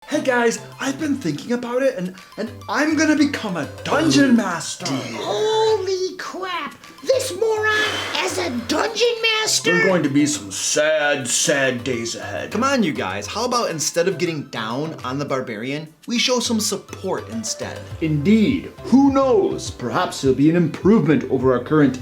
Hey guys, I've been thinking about it and I'm gonna become a dungeon master. Holy crap! This moron as a dungeon master? There are going to be some sad days ahead. Come on, you guys. How about instead of getting down on the barbarian, we show some support instead? Indeed. Who knows? Perhaps it'll be an improvement over our current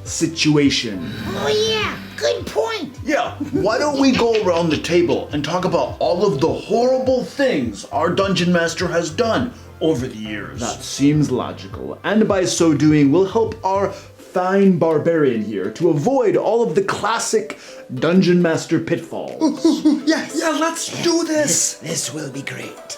situation. Oh yeah, good point. Yeah, why don't we go around the table and talk about all of the horrible things our dungeon master has done over the years? That seems logical, and by so doing, we'll help our fine barbarian here to avoid all of the classic dungeon master pitfalls. Yes! Yeah, let's do this! This will be great.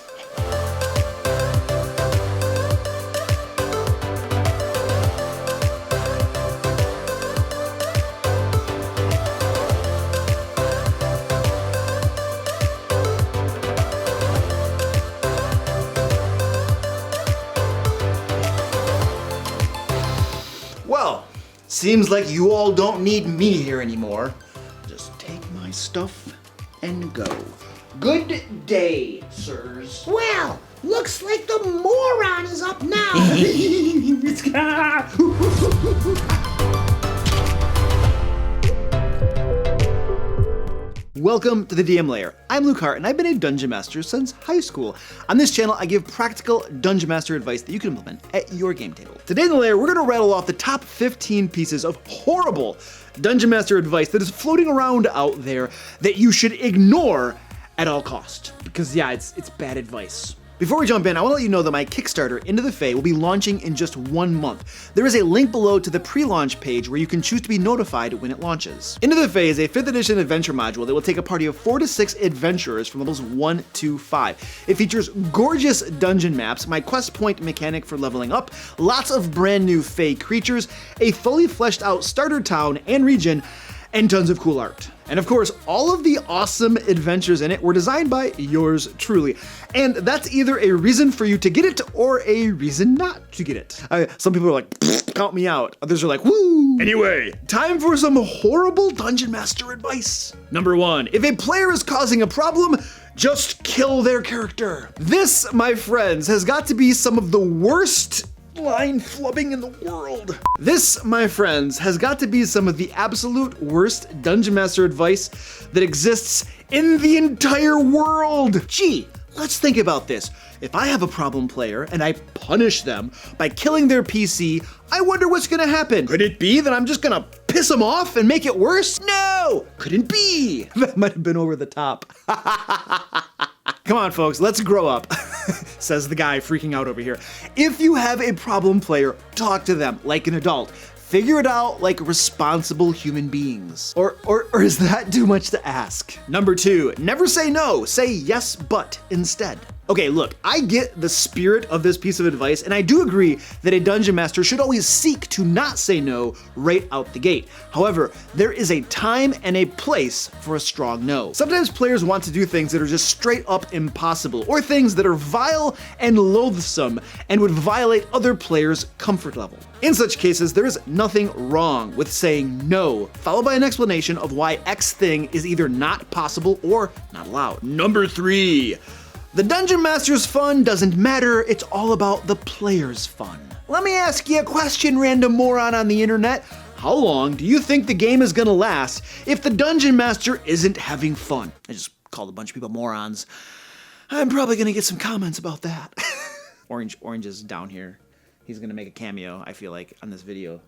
Well, seems like you all don't need me here anymore. Just take my stuff and go. Good day, sirs. Well, looks like the moron is up now. Welcome to the DM Lair. I'm Luke Hart, and I've been a Dungeon Master since high school. On this channel, I give practical Dungeon Master advice that you can implement at your game table. Today in the Lair, we're going to rattle off the top 15 pieces of horrible Dungeon Master advice that is floating around out there that you should ignore at all cost. Because yeah, it's bad advice. Before we jump in, I want to let you know that my Kickstarter, Into the Fae, will be launching in just 1 month. There is a link below to the pre-launch page where you can choose to be notified when it launches. Into the Fae is a 5th edition adventure module that will take a party of 4 to 6 adventurers from levels 1 to 5. It features gorgeous dungeon maps, my quest point mechanic for leveling up, lots of brand new Fae creatures, a fully fleshed out starter town and region, and tons of cool art. And of course, all of the awesome adventures in it were designed by yours truly. And that's either a reason for you to get it or a reason not to get it. Some people are like, count me out. Others are like, woo! Anyway, time for some horrible Dungeon Master advice. Number 1, if a player is causing a problem, just kill their character. This, my friends, has got to be some of the worst line flubbing in the world. This, my friends, has got to be some of the absolute worst Dungeon Master advice that exists in the entire world. Gee, let's think about this. If I have a problem player and I punish them by killing their PC, I wonder what's gonna happen. Could it be that I'm just gonna piss them off and make it worse? No, couldn't be. That might have been over the top. Come on, folks, let's grow up, says the guy freaking out over here. If you have a problem player, talk to them like an adult. Figure it out like responsible human beings. Or is that too much to ask? Number 2, never say no, say yes, but instead. Okay, look, I get the spirit of this piece of advice, and I do agree that a Dungeon Master should always seek to not say no right out the gate. However, there is a time and a place for a strong no. Sometimes players want to do things that are just straight up impossible, or things that are vile and loathsome and would violate other players' comfort level. In such cases, there is nothing wrong with saying no, followed by an explanation of why X thing is either not possible or not allowed. Number 3. The Dungeon Master's fun doesn't matter, it's all about the player's fun. Let me ask you a question, random moron on the internet. How long do you think the game is gonna last if the Dungeon Master isn't having fun? I just called a bunch of people morons. I'm probably gonna get some comments about that. Orange is down here. He's gonna make a cameo, I feel like, on this video.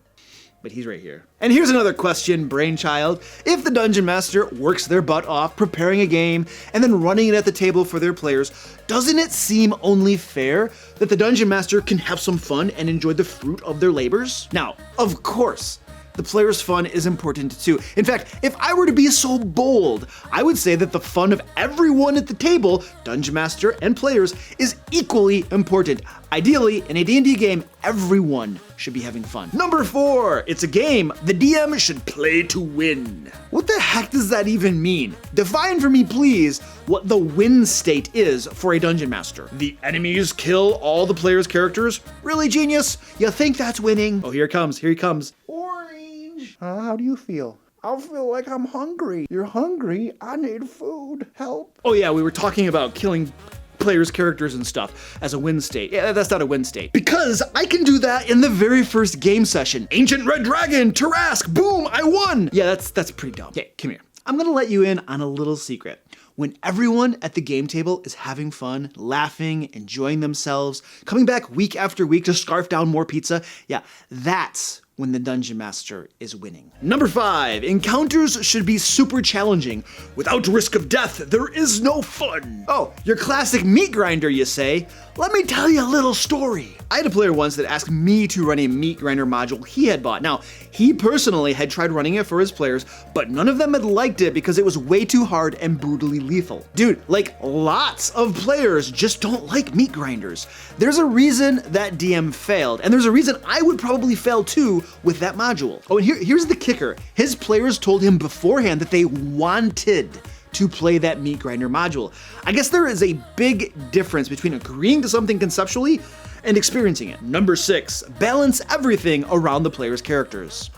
But he's right here. And here's another question, brainchild. If the Dungeon Master works their butt off preparing a game and then running it at the table for their players, doesn't it seem only fair that the Dungeon Master can have some fun and enjoy the fruit of their labors? Now, of course, the player's fun is important too. In fact, if I were to be so bold, I would say that the fun of everyone at the table, Dungeon Master and players, is equally important. Ideally, in a D&D game, everyone should be having fun. Number 4, it's a game. The DM should play to win. What the heck does that even mean? Define for me, please, what the win state is for a Dungeon Master. The enemies kill all the players' characters? Really, genius? You think that's winning? Oh, here it comes, here he comes. Orange, how do you feel? I feel like I'm hungry. You're hungry? I need food. Help. Oh yeah, we were talking about killing players' characters and stuff as a win state. Yeah, that's not a win state. Because I can do that in the very first game session. Ancient Red Dragon, Tarask, boom, I won! Yeah, that's pretty dumb. Okay, come here. I'm gonna let you in on a little secret. When everyone at the game table is having fun, laughing, enjoying themselves, coming back week after week to scarf down more pizza, yeah, that's when the Dungeon Master is winning. Number 5, encounters should be super challenging. Without risk of death, there is no fun. Oh, your classic meat grinder, you say? Let me tell you a little story. I had a player once that asked me to run a meat grinder module he had bought. Now, he personally had tried running it for his players, but none of them had liked it because it was way too hard and brutally lethal. Dude, like lots of players just don't like meat grinders. There's a reason that DM failed, and there's a reason I would probably fail too with that module. Oh, and here's the kicker. His players told him beforehand that they wanted to play that meat grinder module. I guess there is a big difference between agreeing to something conceptually and experiencing it. Number 6, balance everything around the player's characters.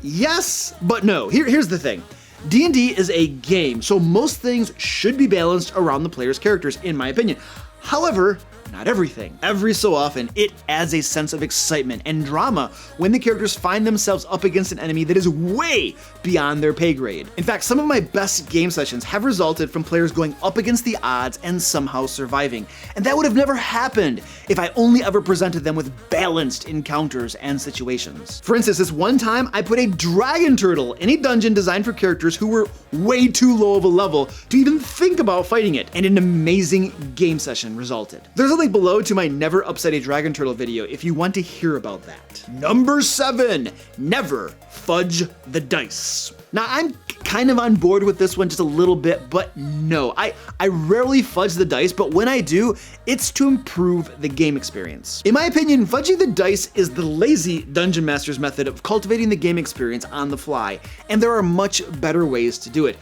Yes, but no. Here's the thing. D&D is a game, so most things should be balanced around the player's characters, in my opinion. However, not everything. Every so often, it adds a sense of excitement and drama when the characters find themselves up against an enemy that is way beyond their pay grade. In fact, some of my best game sessions have resulted from players going up against the odds and somehow surviving. And that would have never happened if I only ever presented them with balanced encounters and situations. For instance, this one time I put a dragon turtle in a dungeon designed for characters who were way too low of a level to even think about fighting it, and an amazing game session resulted. There's a link below to my Never Upset a Dragon Turtle video if you want to hear about that. Number 7, never fudge the dice. Now, I'm kind of on board with this one just a little bit, but no, I rarely fudge the dice, but when I do, it's to improve the game experience. In my opinion, fudging the dice is the lazy Dungeon Master's method of cultivating the game experience on the fly, and there are much better ways to do it.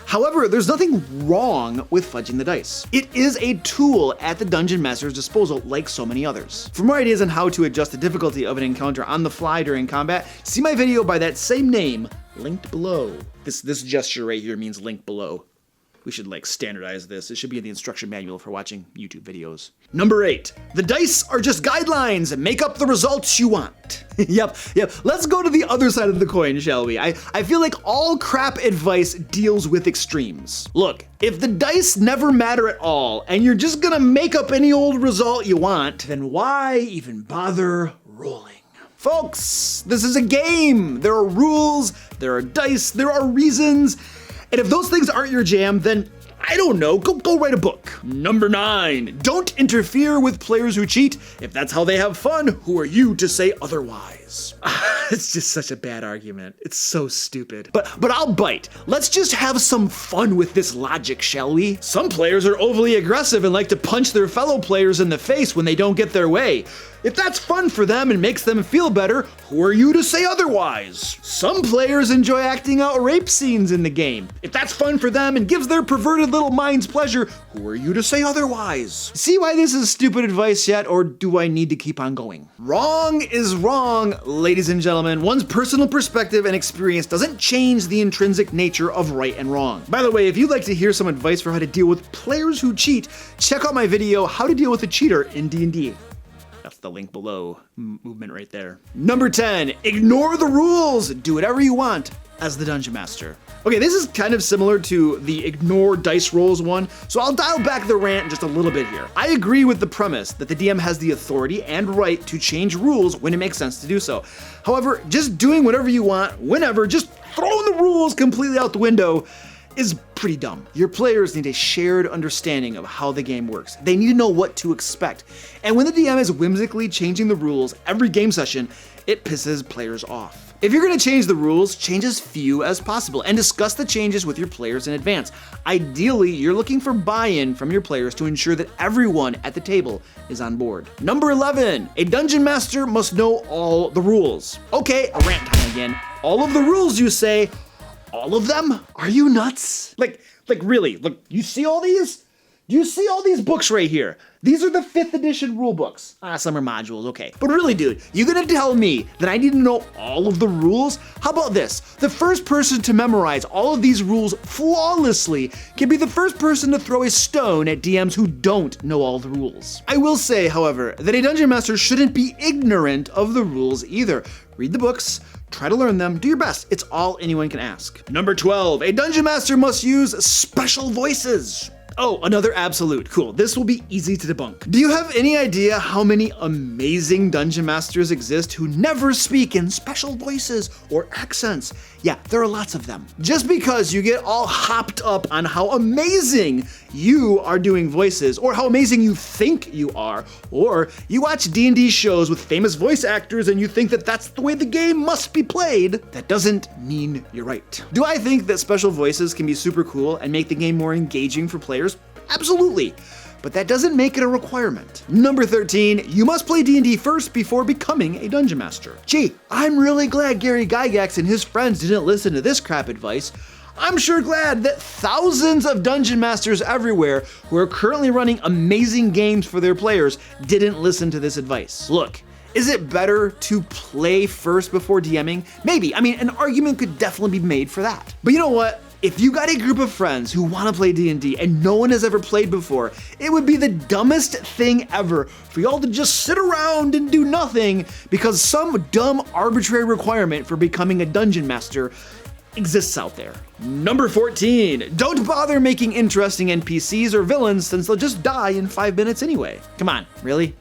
However, there's nothing wrong with fudging the dice. It is a tool at the Dungeon Master's disposal like so many others. For more ideas on how to adjust the difficulty of an encounter on the fly during combat, see my video by that same name, linked below. This gesture right here means link below. We should like standardize this. It should be in the instruction manual for watching YouTube videos. Number 8, the dice are just guidelines. Make up the results you want. Yep. Let's go to the other side of the coin, shall we? I feel like all crap advice deals with extremes. Look, if the dice never matter at all and you're just gonna make up any old result you want, then why even bother rolling? Folks, this is a game. There are rules, there are dice, there are reasons. And if those things aren't your jam, then I don't know, go write a book. Number 9, don't interfere with players who cheat. If that's how they have fun, who are you to say otherwise? It's just such a bad argument. It's so stupid. But I'll bite. Let's just have some fun with this logic, shall we? Some players are overly aggressive and like to punch their fellow players in the face when they don't get their way. If that's fun for them and makes them feel better, who are you to say otherwise? Some players enjoy acting out rape scenes in the game. If that's fun for them and gives their perverted little minds pleasure, who are you to say otherwise? See why this is stupid advice yet, or do I need to keep on going? Wrong is wrong, ladies and gentlemen. One's personal perspective and experience doesn't change the intrinsic nature of right and wrong. By the way, if you'd like to hear some advice for how to deal with players who cheat, check out my video, How to Deal with a Cheater in D&D. That's the link below movement right there. Number 10, ignore the rules. Do whatever you want as the Dungeon Master. Okay, this is kind of similar to the ignore dice rolls one, so I'll dial back the rant just a little bit here. I agree with the premise that the DM has the authority and right to change rules when it makes sense to do so. However, just doing whatever you want, whenever, just throwing the rules completely out the window is pretty dumb. Your players need a shared understanding of how the game works. They need to know what to expect. And when the DM is whimsically changing the rules every game session, it pisses players off. If you're gonna change the rules, change as few as possible and discuss the changes with your players in advance. Ideally, you're looking for buy-in from your players to ensure that everyone at the table is on board. Number 11, a Dungeon Master must know all the rules. Okay, a rant time again. All of the rules, you say? All of them? Are you nuts? Like really, look, you see all these? Do you see all these books right here? These are the 5th edition rule books. Some are modules, okay. But really, dude, you gonna tell me that I need to know all of the rules? How about this? The first person to memorize all of these rules flawlessly can be the first person to throw a stone at DMs who don't know all the rules. I will say, however, that a Dungeon Master shouldn't be ignorant of the rules either. Read the books, try to learn them, do your best. It's all anyone can ask. Number 12, a Dungeon Master must use special voices. Oh, another absolute. Cool. This will be easy to debunk. Do you have any idea how many amazing Dungeon Masters exist who never speak in special voices or accents? Yeah, there are lots of them. Just because you get all hopped up on how amazing you are doing voices, or how amazing you think you are, or you watch D&D shows with famous voice actors and you think that that's the way the game must be played, that doesn't mean you're right. Do I think that special voices can be super cool and make the game more engaging for players? Absolutely. But that doesn't make it a requirement. Number 13, you must play D&D first before becoming a Dungeon Master. Gee, I'm really glad Gary Gygax and his friends didn't listen to this crap advice. I'm sure glad that thousands of Dungeon Masters everywhere who are currently running amazing games for their players didn't listen to this advice. Look, is it better to play first before DMing? Maybe. I mean, an argument could definitely be made for that. But you know what? If you got a group of friends who want to play D&D and no one has ever played before, it would be the dumbest thing ever for y'all to just sit around and do nothing because some dumb arbitrary requirement for becoming a Dungeon Master exists out there. Number 14, don't bother making interesting NPCs or villains since they'll just die in 5 minutes anyway. Come on, really?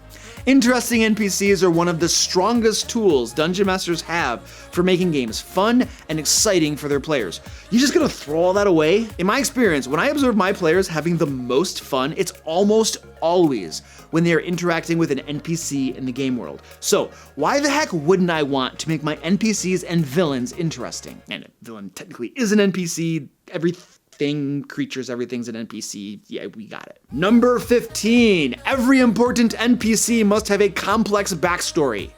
Interesting NPCs are one of the strongest tools Dungeon Masters have for making games fun and exciting for their players. You just gonna throw all that away? In my experience, when I observe my players having the most fun, it's almost always when they are interacting with an NPC in the game world. So why the heck wouldn't I want to make my NPCs and villains interesting? And a villain technically is an NPC, creatures, everything's an NPC. Yeah, we got it. Number 15, every important NPC must have a complex backstory.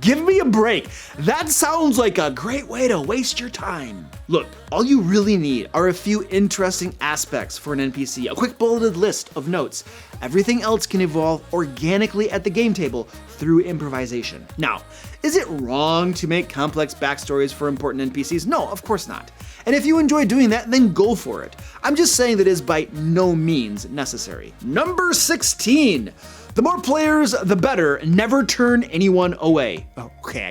Give me a break. That sounds like a great way to waste your time. Look, all you really need are a few interesting aspects for an NPC, a quick bulleted list of notes. Everything else can evolve organically at the game table through improvisation. Now, is it wrong to make complex backstories for important NPCs? No, of course not. And if you enjoy doing that, then go for it. I'm just saying that is by no means necessary. Number 16. The more players, the better. Never turn anyone away. Okay,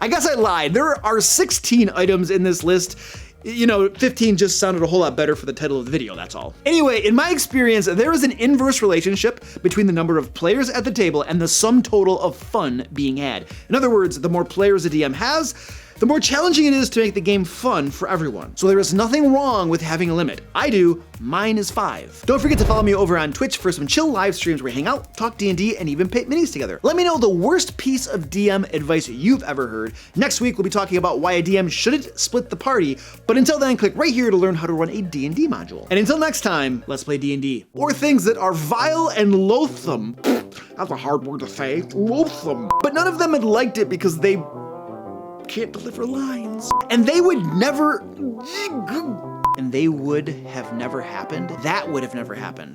I guess I lied. There are 16 items in this list. You know, 15 just sounded a whole lot better for the title of the video, that's all. Anyway, in my experience, there is an inverse relationship between the number of players at the table and the sum total of fun being had. In other words, the more players a DM has, the more challenging it is to make the game fun for everyone. So there is nothing wrong with having a limit. I do, mine is 5. Don't forget to follow me over on Twitch for some chill live streams where we hang out, talk D&D, and even paint minis together. Let me know the worst piece of DM advice you've ever heard. Next week, we'll be talking about why a DM shouldn't split the party, but until then, click right here to learn how to run a D&D module. And until next time, let's play D&D. Or things that are vile and loathsome. That's a hard word to say, loathsome. But none of them had liked it because they can't deliver lines. And they would have never happened. That would have never happened.